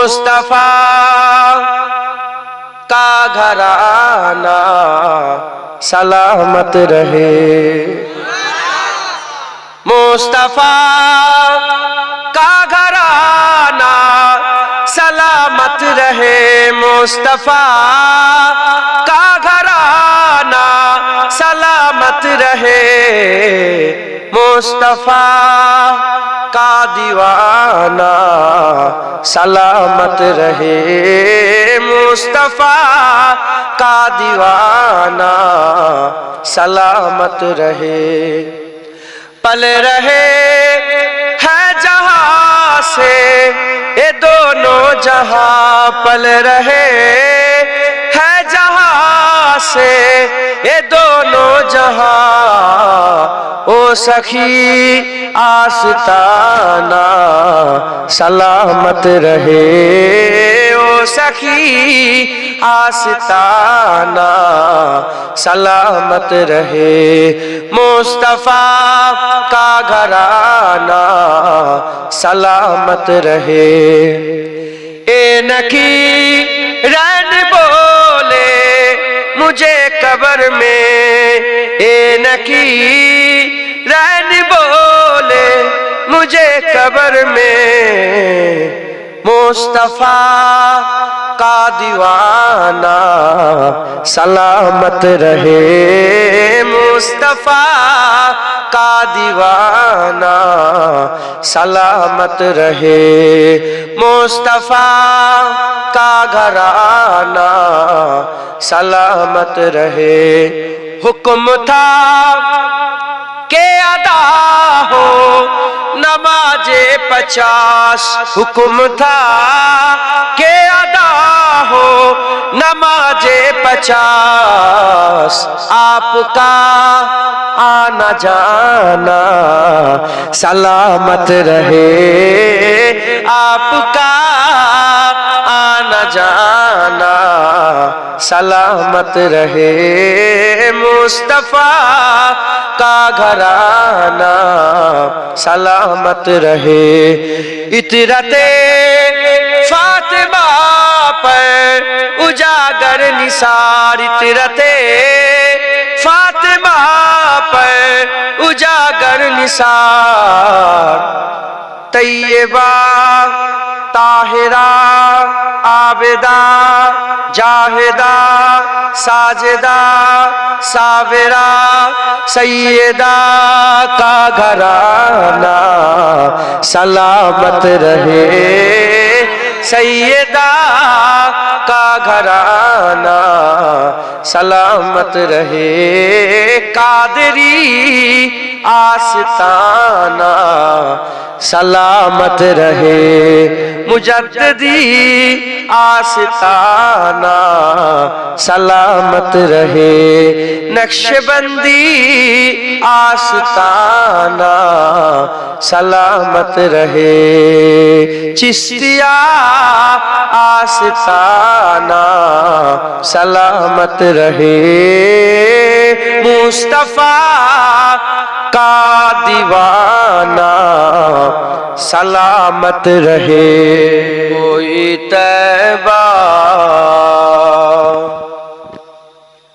मुस्तफा का घराना सलामत रहे। मुस्तफा का घराना सलामत रहे। मुस्तफा का घराना सलामत रहे। मुस्तफा का दीवाना सलामत रहे। मुस्तफा का दीवाना सलामत रहे। पल रहे है जहां से ये दोनों जहां, पल रहे है जहां से ये दोनों जहां। ओ सखी आस्ताना सलामत रहे। ओ सखी आस्ताना सलामत रहे। मुस्तफा का घराना सलामत रहे। ए नकी रैन बोले मुझे कब्र में, ए नकी रैन बोले मुझे कब्र में। मुस्तफा का दीवाना सलामत रहे। मुस्तफा का दीवाना सलामत रहे। मुस्तफा का घराना सलामत रहे। हुक्म था के अदा हो नमाजे 50, हुक्म था के अदा हो नमाजे 50। आपका आना जाना सलामत रहे। आपका आना जाना सलामत रहे। मुस्तफा का घराना सलामत रहे। इतरते फातिमा पर उजागर निसार, इतरते फातिमा पर उजागर निसार। तैयबा ताहिरा आबिदा जाहिदा साजिदा साविरा सैयदा का घराना सलामत रहे। सैयदा का घराना सलामत रहे। कादरी आस्ताना सलामत रहे। मुजद्दिदी आस्ताना सलामत रहे। नक्शबंदी आस्ताना सलामत रहे। चिश्तिया आस्ताना सलामत रहे। मुस्तफा का दीवाना सलामत रहे। कोई तैबा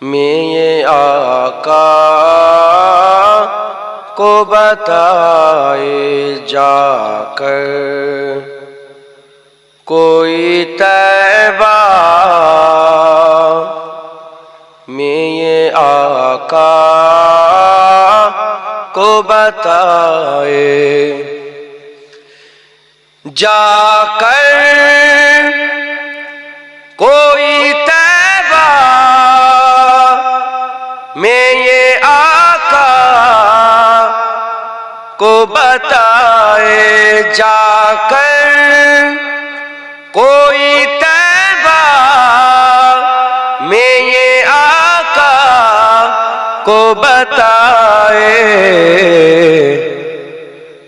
में ये आका को बताए जाकर, कोई तैबा में ये आका को बताए जाकर। कोई तैबा में ये आका को बताए जाकर। कोई तैबा में ये आका को बताए।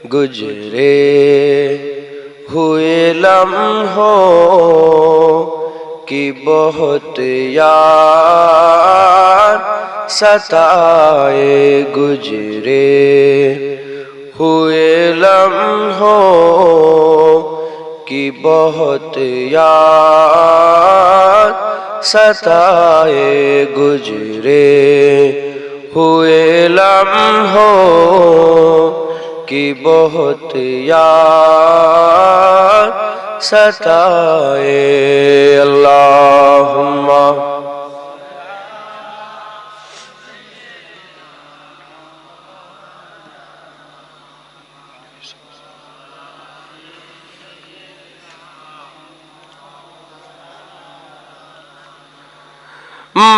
गुजरे हुए लम्हों की बहुत याद सताए। गुजरे हुए लम्हों की बहुत याद सताए गुजरे हुए लम्हों की बहुत याद सताए। अल्लाहुम्मा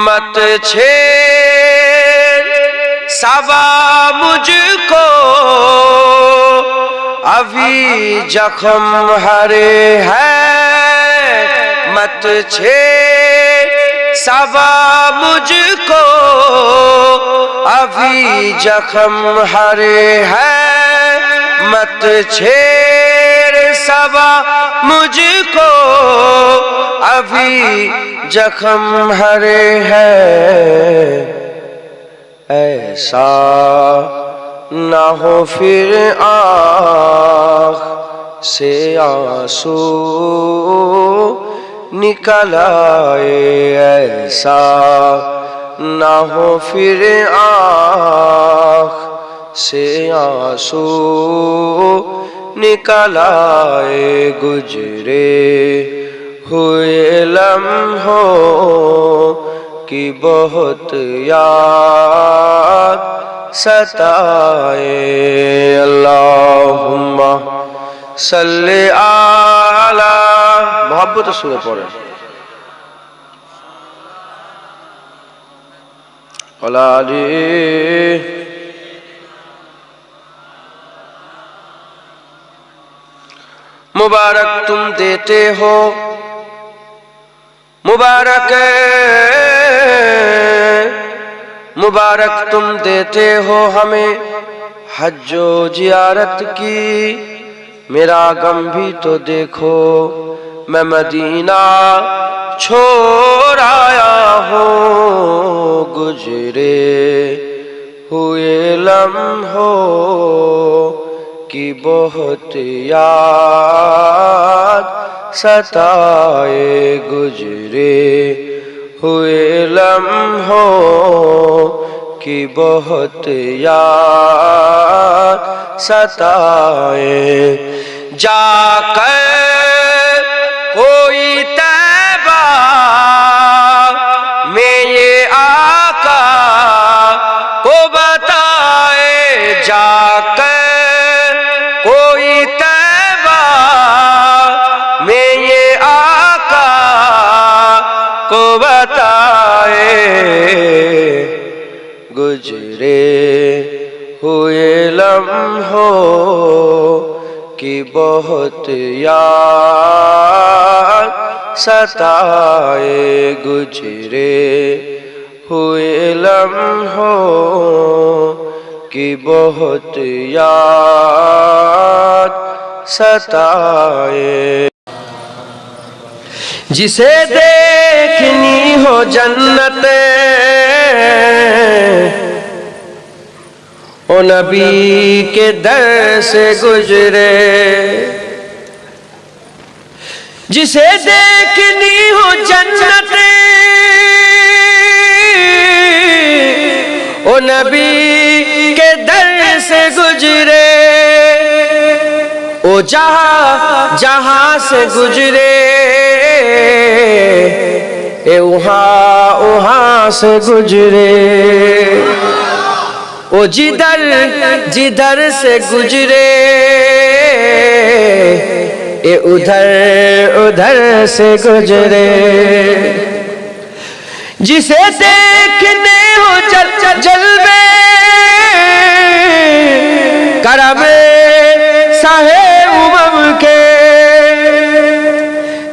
मत छेड़ सबा मुझको, अभी जख्म हरे हैं। मत छेड़ सबा मुझको, अभी जख्म हरे हैं। मत छेड़ सबा मुझको, अभी जख्म हरे हैं। ऐसा ना हो फिर आँख से आंसू निकल आए। ऐसा ना हो फिर आँख से आंसू निकल आए। गुजरे हुए लम्हों की बहुत याद सताए। अल्लाहुम्मा सल्ले आला, मोहब्बत सूरत पढ़े, अला अली। मुबारक तुम देते हो, मुबारक मुबारक तुम देते हो हमें हज्जो जियारत की। मेरा गम भी तो देखो, मैं मदीना छोड़ आया हूँ। गुजरे हुए लम्हों की बहुत याद सताए। गुजरे हुए लम्हों की बहुत याद सताए। जाकर कोई तैबा में ये आका को बताए। जाकर कोई तैबा में ये आका को बताए। गुजरे हुए लम्हों की बहुत याद सताए। गुजरे हुए लम्हों की बहुत याद सताए। जिसे देखनी हो जन्नत ओ नबी के दर से गुजरे। जिसे देखनी हो जन्नत ओ नबी के दर से गुजरे। ओ जहाँ जहाँ से गुजरे ए वहाँ वहाँ से गुजरे। ओ जिधर जिधर से गुजरे ए उधर उधर से गुजरे। जिसे देखने हो जलवे करमे साहे उमम के।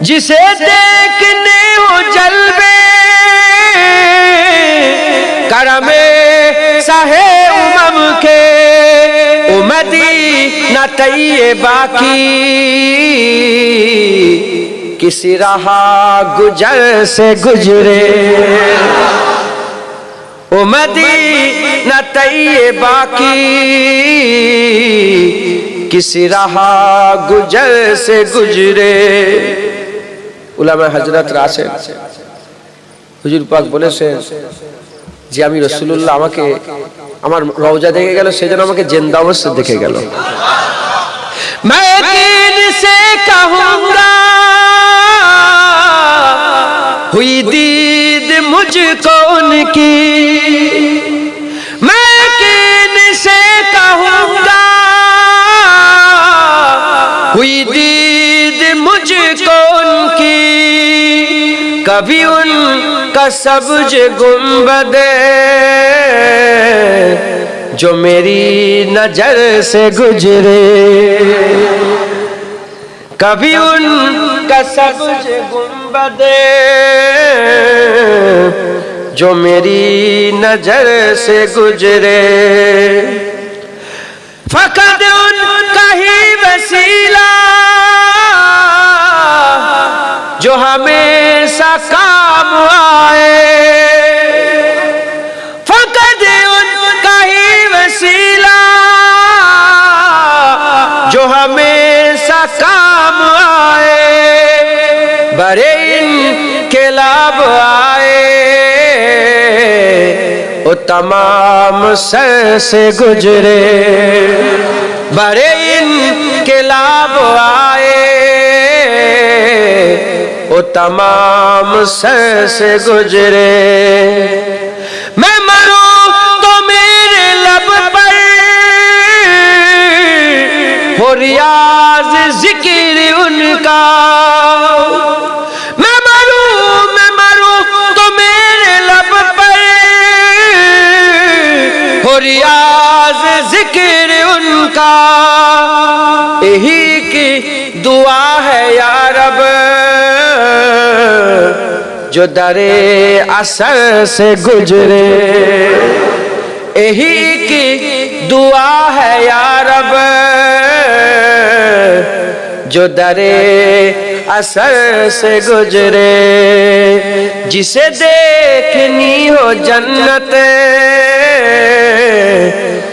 जिसे देखने हो जलवे करमे साहे उमम के। मदीना तैयबा की किसी रहा गुजर से गुजरे। ओ मदीना तैयबा की किसी राहा गुजर से गुजरे। उलामा हजरत आছেন, হুজুর পাক বলেছেন যে আমি রাসূলুল্লাহ আমাকে আমার রওজা দেখে গেল, সেজন্য আমাকে জিন্দা অবস্থায় দেখে গেল। मैं किन से कहूँगा हुई दीद मुझको उनकी, मैं किन से कहूँगा हुई दीद मुझको उनकी। कभी उनका सब्ज गुंबदे जो मेरी नजर से गुजरे, कभी उनका सब्ज गुंबदे जो मेरी नजर से गुजरे। फकत उनका ही वसीला जो हमेशा काम आए, फकत उनका ही वसीला जो हमेशा काम आए। बड़े इनकलाब आए वो तमाम सर से गुजरे, बड़े इनकलाब आए वो तमाम सर से गुजरे। मैं मरूं तो मेरे लब पर हो रियाज जिक्र उनका, मैं मरूं तो मेरे लब पर हो रियाज जिक्र उनका। यही की दुआ है या रब जो दरे असर से गुजरे, यही की दुआ है या रब जो दरे असर से गुजरे। जिसे देखनी हो जन्नत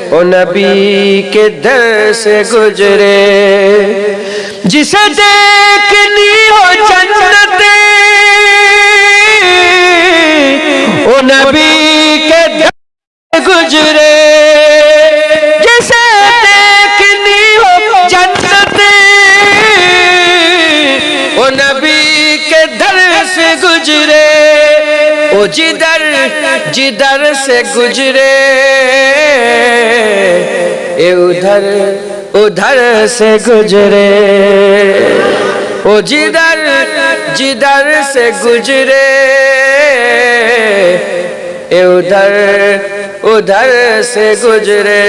ओ नबी के दर से गुजरे, जिसे देखनी हो जन्नत ओ नबी के दर से गुजरे, जिसे देखनी हो जन्नत ओ नबी के दर से गुजरे। ओ जिधर जिधर से गुजरे ए उधर उधर से गुजरे, ओ जिधर जिधर से गुजरे ए उधर उधर से गुजरे।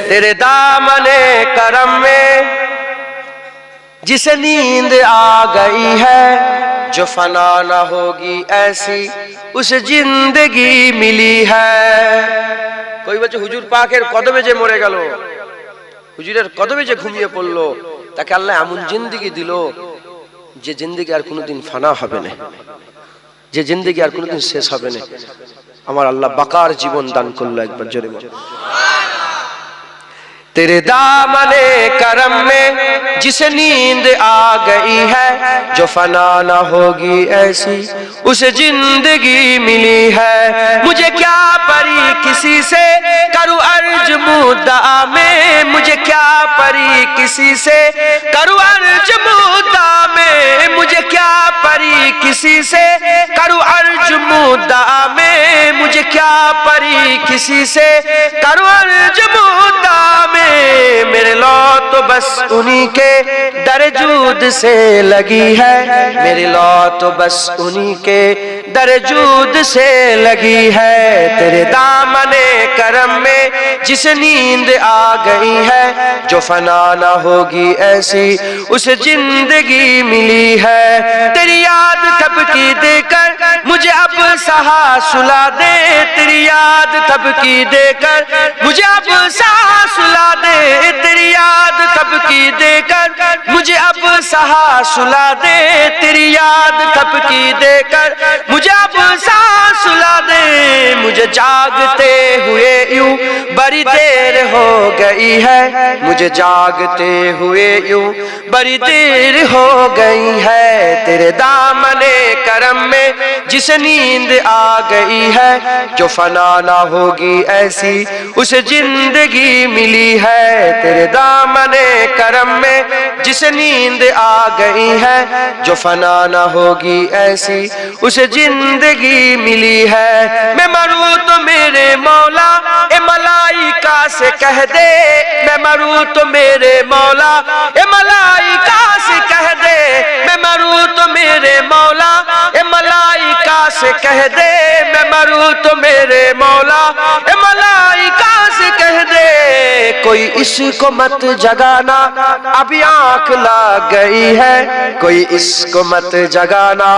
तेरे दामने करम में जिसे नींद आ गई है, जो फना ना होगी ऐसी उसे जिंदगी मिली है। कोई बच्चे हुजूर पाकेर कदमे जे मरे गेल, হুজুরের কদমে যে ঘুমিয়ে পড়লো, তাকে আল্লাহ এমন জিন্দেগি দিল যে জিন্দেগি আর কোনোদিন ফানা হবে না, যে জিন্দেগি আর কোনোদিন শেষ হবে না। আমার আল্লাহ বাকার জীবন দান করলো, একবার জোরে বলো तेरे दामने करम में जिसे नींद आ गई है, जो फना ना होगी ऐसी उसे जिंदगी मिली है। मुझे क्या परी किसी से करूं अर्ज मुद्दा में, मुझे क्या परी किसी से करूं अर्ज मुद्दा में, मुझे क्या परी किसी से करूं अर्ज मुद्दा में, मुझे क्या परी किसी से करूं अर्ज मुद्दा में। मेरे लौ तो बस उन्हीं के दरजूद से लगी है, मेरी लौ तो बस उन्हीं के दरजूद से लगी है। तेरे दामने करम में जिस नींद आ गई है, जो फना ना होगी ऐसी उसे जिंदगी मिली है। तेरी याद थपकी देकर मुझे अब सहा सुला दे, तेरी याद थपकी देकर मुझे अब सहा सुला दे, तेरी याद थपकी देकर मुझे अब सहा सुला दे, तेरी याद थपकी देकर मुझे अब सहा सुला दे मुझे जागते हुए यूं बड़ी देर हो गई है, मुझे जागते हुए यूं बड़ी देर हो गई है। तेरे दामने करम में जिसे नींद आ गई है, जो फना ना होगी ऐसी उसे जिंदगी मिली है। तेरे दामने करम में जिसे नींद आ गई है, जो फना ना होगी ऐसी उसे जिंदगी मिली है। मैं मरूं तो मेरे मौला ए मलाइका से कह दे, मैं मरूं तो मेरे मौला ए मलाइका से कह दे, मैं मरूं तो मेरे मौला ए मलाइका से कह दे, मैं मरूं तो मेरे मौला ए मलाइका से कह दे। कोई इसको मत जगाना अभी आंख लग गई है, कोई इसको मत जगाना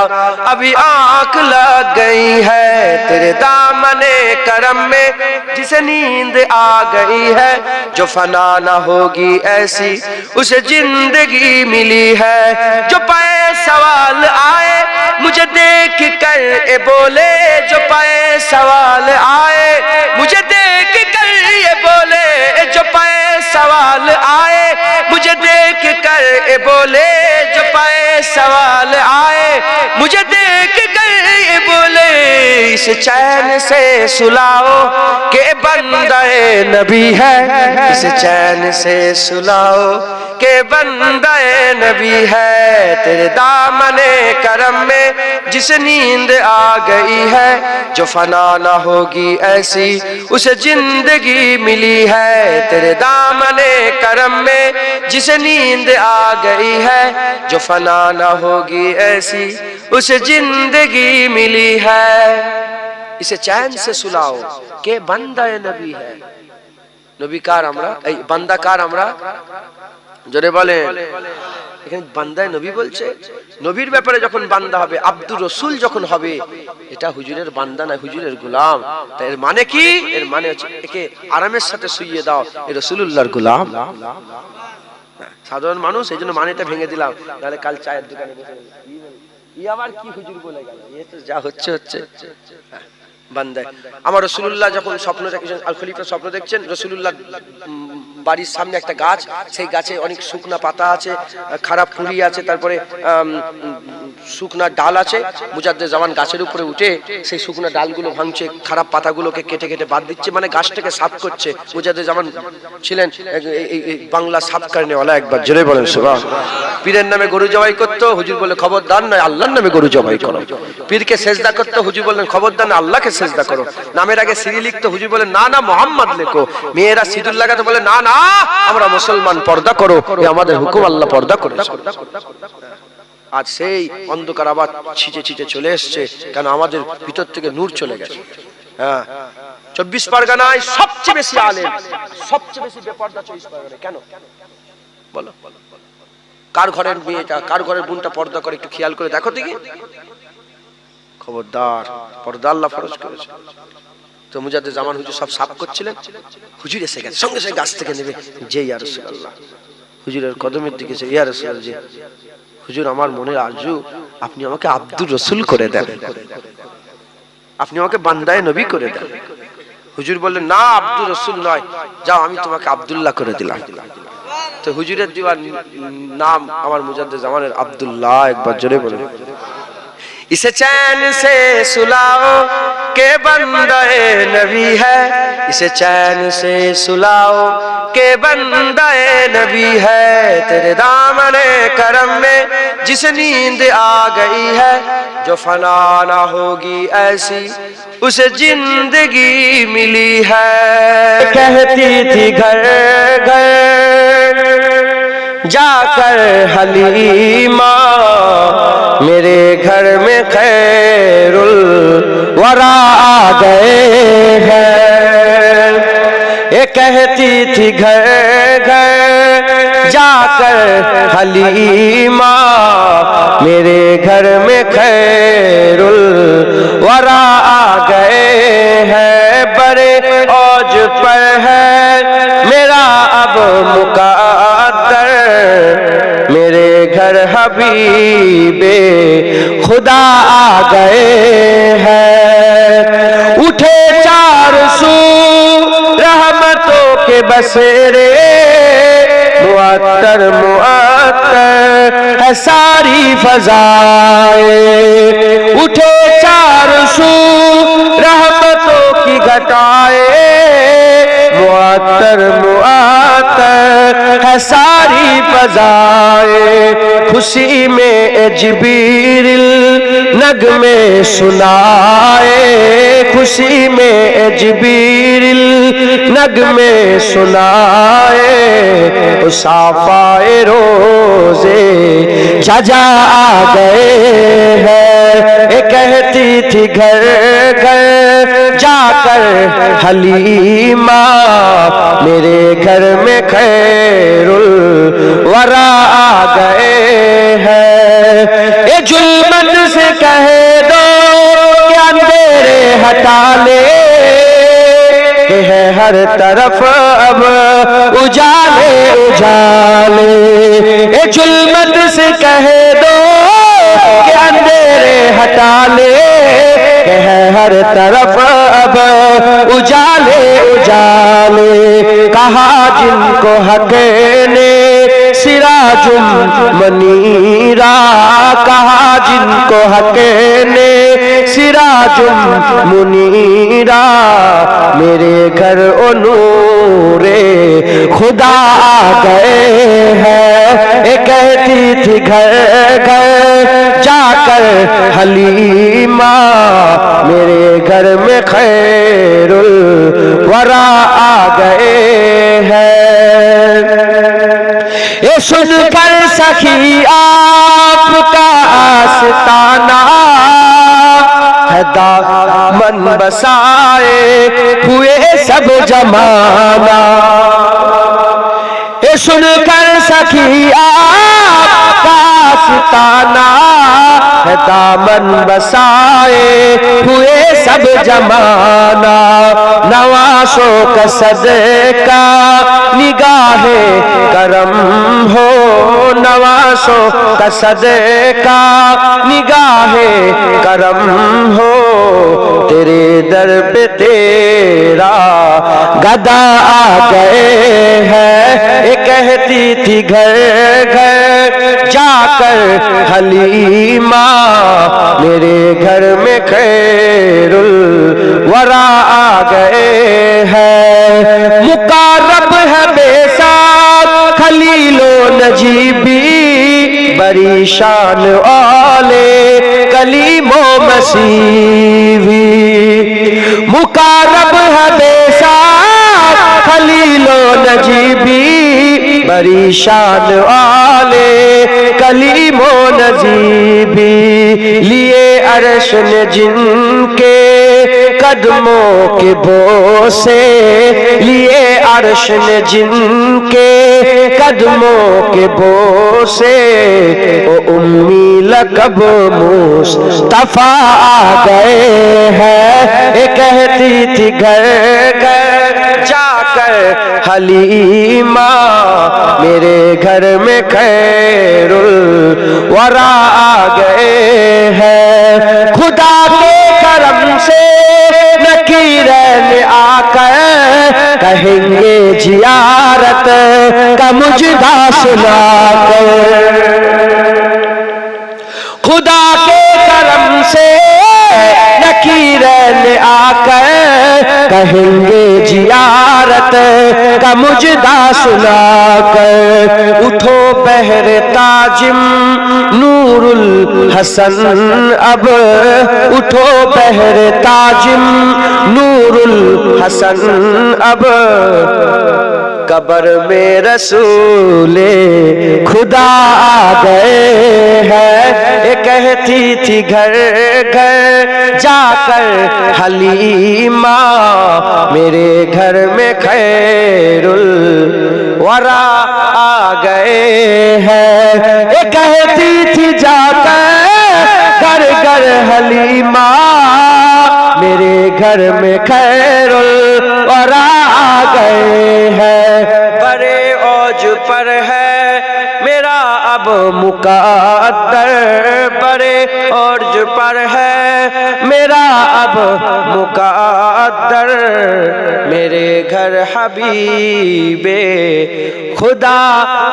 अभी आंख लग गई है। तेरे दामने करम में जिसे नींद आ गई है, जो फना ना होगी ऐसी उसे जिंदगी मिली है। जो पाए सवाल आए मुझे देख कर ए बोले, जो पाए सवाल आए मुझे देख कर ये बोले, जो पाए सवाल आए मुझे देख कर ए बोले, जो पाए सवाल आए मुझे देख कर ये बोले। इस चैन से सुलाओ के बंदे नबी है, इस चैन से सुलाओ के बंदे नबी है। तेरे दामने करम में जिसे नींद आ गई है, जो फना ना होगी ऐसी उसे जिंदगी मिली है। तेरे दामने करम में जिसे नींद आ गई है, जो फना ना होगी ऐसी उसे जिंदगी मिली है। इसे चैन से सुलाओ के बंदा नबी है। नबी कार আমরা এই বান্দা কার আমরা জোরে বলেন। এখানে বান্দায়ে নবী বলছে, নবীর ব্যাপারে যখন বান্দা হবে, আব্দুর রাসূল যখন হবে, এটা হুজুরের বান্দা না, হুজুরের গোলাম। তাই এর মানে কি? এর মানে হচ্ছে একে আরামের সাথে শুইয়ে দাও, এ রাসূলুল্লাহর গোলাম। সাধারণ মানুষ এই জন্য মানেটা ভেঙে দিলাম, তাহলে কাল চায়ের দোকানে বসে ই আবার কি হুজুর বলে গেল, এ তো যা হচ্ছে হচ্ছে। বান্দা আমার রাসূলুল্লাহ যখন স্বপ্ন দেখেছেন, আল খলিফা স্বপ্ন দেখছেন, রাসূলুল্লাহ বাড়ির সামনে একটা গাছ, সেই গাছে অনেক শুকনা পাতা আছে, খারাপ কুড়ি আছে, তারপরে শুকনা ডাল আছে। মুজাদ্দেদ জামান গাছের উপরে উঠে সেই শুকনা ডালগুলো ভাঙছে, খারাপ পাতাগুলোকে কেটে কেটে বাদ দিচ্ছে, মানে গাছটাকে সাফ করছে। মুজাদ্দেদ জামান ছিলেন বাংলা সাফ করনেওয়ালা। একবার জোরে বলেন সুবহানাল্লাহ। পীরের নামে গরু জবাই করতো, হুজুর বলে খবরদার নয়, আল্লাহর নামে গরু জবাই করো। পীরকে সেজদা করতো, হুজুর বললেন খবরদার না, আল্লাহকে সেজদা করো। নামের আগে সিরি লিখতো, হুজুর বলেন না না মোহাম্মদ লেখো। মেয়েরা সিঁদুর লাগাতে বলে না না আমরা মুসলমান, পর্দা করো, এ আমাদের হুকুম, আল্লাহ পর্দা করেছে। আজ সেই অন্ধকার আবার ছিটে ছিটে চলে এসছে, কেন আমাদের ভিতর থেকে নূর চলে গেছে। হ্যাঁ, 24 পরগনায় সবচেয়ে বেশি আলেম, সবচেয়ে বেশি বেপরদা 24 পরগনায়। কেন বলো? কার ঘরের মেয়েটা, কার ঘরের বোনটা পর্দা করে একটু খেয়াল করে দেখো দেখি। খবরদার, পর্দা আল্লাহ ফরজ করেছে। তো মুজাদ্দেদ জামান হুজুর সব সাফ করছিলেন, হুজুর এসে গেছে, সঙ্গে সঙ্গে গাছ থেকে নেবে, যে ইয়া রাসূলুল্লাহ, হুজুরের কদমের দিকে যে ইয়া রাসূলুল্লাহ, জি হুজুর আমার মনের আরজু, আপনি আমাকে আব্দুর রাসূল করে দেন, আপনি আমাকে বান্দায়ে নবী করে দেন। হুজুর বললেন না আব্দুর রাসূল নয়, যাও আমি তোমাকে আব্দুল্লাহ করে দিলাম। তো হুজুরের দেওয়া নাম আমার মুজাদ্দেদ জামানের আব্দুল্লাহ। একবার জোরে বলেন। इसे चैन से सुलाओ के बंदाए नबी है, इसे चैन से सुलाओ के बंदाए नबी है। तेरे दामने करम में जिस नींद आ गई है, जो फना ना होगी ऐसी उसे जिंदगी मिली है। कहती थी घर घर जाकर हलीमा, मेरे घर में खैरुल वरा आ गए हैं। ये कहती थी घर घर जाकर हलीमा, मेरे घर में खैरुल वरा आ गए हैं। बड़े औज पर है मेरा अब मुक़द्दर, मेरे घर हबीबे खुदा आ गए हैं। बसेरे, मुअत्तर मुअत्तर है सारी फजाए। उठे चार सू रहमतों की घटाए, मुअत्तर मुअत्तर है सारी फजाए। खुशी में जिबरील नगमे सुनाए, खुशी में जिबरील नगमे सुनाए। साफाए रोजे जजा आ गए हैं, कहती थी घर घर जाकर हलीमा, मेरे घर में खैरुल वरा आ गए हैं। ए जुल्मत से कह दो कि अंधेरे हटा ले, है हर तरफ अब उजाले उजाले। ए जुल्मत से कह दो कि अंधेरे हटा ले, है हर तरफ अब उजाले उजाले। कहा जिनको हक ने सिराजुल मनीरा, कहा जिनको हक ने सिराजुल मुनीरा, मेरे घर ओ नूरे खुदा आ गए हैं। कहती थी घर घर जाकर हलीमा, मेरे घर में खैरुल वरा आ गए हैं। ये सुनकर सखी आपका आस्ताना है दामन बसाए हुए सब जमाना। ये सुनकर सखी आपका आस्ताना है दामन बसाए हुए सब जमाना। नवासों का सदका निगाहे करम हो, नवासों का सदका निगाहे करम हो, तेरे दर पे तेरा गदा आ गए हैं। ये कहती थी घर घर जाकर हलीमा, मेरे घर में खैरुल वरा आ गए हैं। मुकारब है बेसाब खलीलो नजीबी, बड़ी शान वाले कलीमो मसीवी। मुकारब है बेसाब खलीलो नजीबी, बड़ी शान वाले कलीमो नजीबी। लिए अर्श ने जिनके कदमों के बोसे, लिए अर्श ने जिनके कदमों के बोसे, ओ उम्मी लकब मुस्तफा आ गए हैं। ये कहती थी घर घर जाकर हलीमा, मेरे घर में खैरुल वरा आ गए हैं। खुदा के करम से नकीरन आकर कहेंगे जियारत का मुजदा सुनाकर। खुदा के करम से नकीरन आकर कहेंगे जियारत का मुजदा सुनाकर। उठो बहरे ताजिम नूरुल हसन अब, उठो बहरे ताजिम नूरुल हसन अब, कब्र में रसूले खुदा आ गए हैं। ये कहती थी घर घर जाकर हलीमा, मेरे घर में खैरुल वरा आ गए हैं। ये कहती थी जाकर घर घर हलीमा, मेरे घर में खैरुल वरा आ गए हैं। बड़े औज पर है मेरा अब मुक़द्दर, बड़े अर्ज पर है मेरा अब मुकद्दर, मेरे घर हबीबे खुदा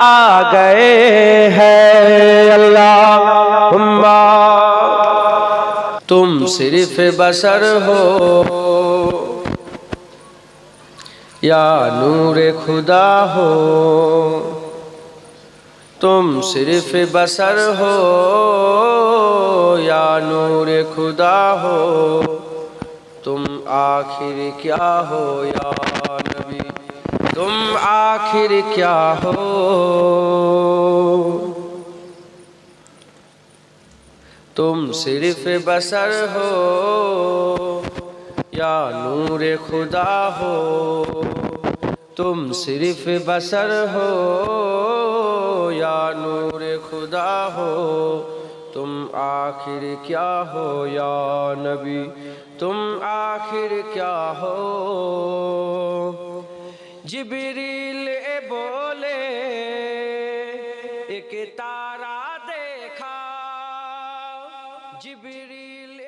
आ गए हैं। अल्लाहुम्मा तुम सिर्फ बशर हो या नूर खुदा हो, तुम सिर्फ बशर हो या नूर खुदा हो, तुम आखिर क्या हो या नबी, तुम आखिर क्या हो। तुम सिर्फ बशर हो या नूर खुदा हो, तुम सिर्फ बशर हो या नूर खुदा हो, तुम आखिर क्या हो या नबी, तुम आखिर क्या हो। जिब्रील बोले एक तारा देखा, जिब्रील